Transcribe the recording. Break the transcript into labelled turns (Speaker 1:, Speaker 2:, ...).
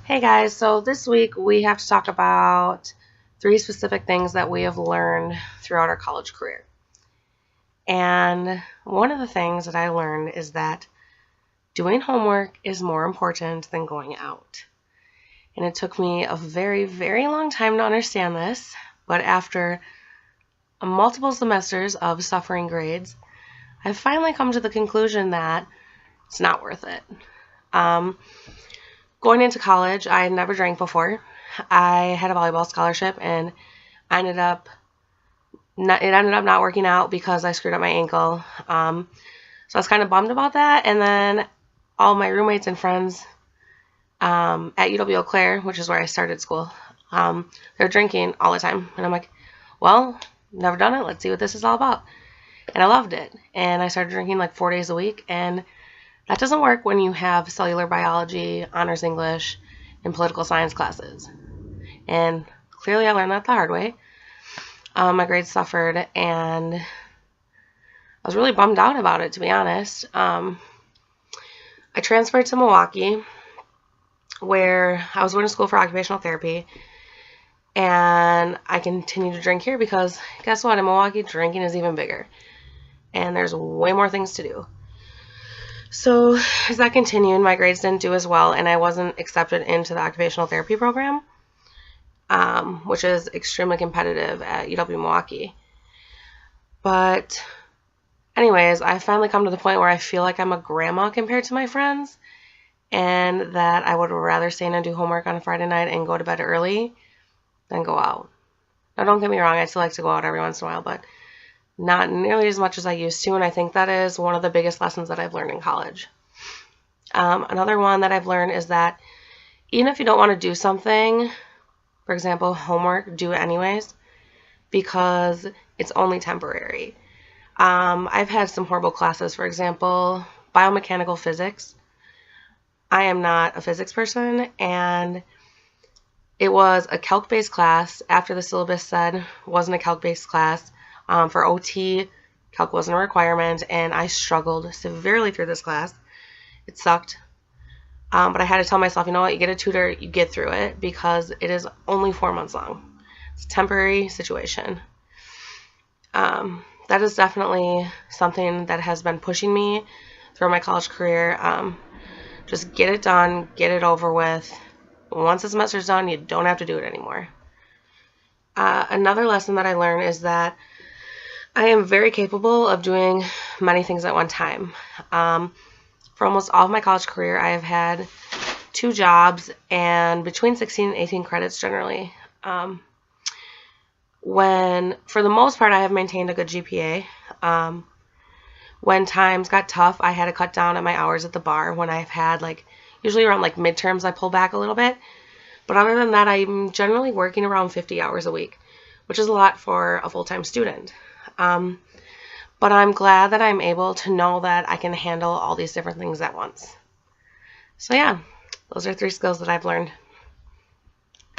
Speaker 1: Hey guys, so this week we have to talk about three specific things that we have learned throughout our college career. And one of the things that I learned is that doing homework is more important than going out. And it took me a very, very long time to understand this, but after multiple semesters of suffering grades, I've finally come to the conclusion that it's not worth it. Going into college, I had never drank before. I had a volleyball scholarship, and I ended up not working out because I screwed up my ankle. So I was kind of bummed about that. And then all my roommates and friends at UW-Eau Claire, which is where I started school, they're drinking all the time, and I'm like, well, never done it. Let's see what this is all about. And I loved it. And I started drinking like 4 days a week, and that doesn't work when you have cellular biology, honors English, and political science classes. And clearly I learned that the hard way. My grades suffered, and I was really bummed out about it, to be honest. I transferred to Milwaukee, where I was going to school for occupational therapy, and I continued to drink here because guess what? In Milwaukee, drinking is even bigger, and there's way more things to do. So as that continued, my grades didn't do as well, and I wasn't accepted into the occupational therapy program, which is extremely competitive at UW-Milwaukee. But anyways, I finally come to the point where I feel like I'm a grandma compared to my friends, and that I would rather stay in and do homework on a Friday night and go to bed early than go out. Now, don't get me wrong, I still like to go out every once in a while, but not nearly as much as I used to, and I think that is one of the biggest lessons that I've learned in college. Another one that I've learned is that even if you don't want to do something, for example, homework, do it anyways, because it's only temporary. I've had some horrible classes, for example, biomechanical physics. I am not a physics person, and it was a calc-based class after the syllabus said it wasn't a calc-based class. For OT, calc wasn't a requirement, and I struggled severely through this class. It sucked. But I had to tell myself, you know what, you get a tutor, you get through it, because it is only 4 months long. It's a temporary situation. That is definitely something that has been pushing me through my college career. Just get it done, get it over with. Once the semester's done, you don't have to do it anymore. Another lesson that I learned is that I am very capable of doing many things at one time. For almost all of my college career, I have had 2 jobs and between 16 and 18 credits generally. For the most part, I have maintained a good GPA. When times got tough, I had to cut down on my hours at the bar. When I've had usually around midterms, I pull back a little bit. But other than that, I'm generally working around 50 hours a week, which is a lot for a full-time student. But I'm glad that I'm able to know that I can handle all these different things at once. So yeah, those are 3 skills that I've learned.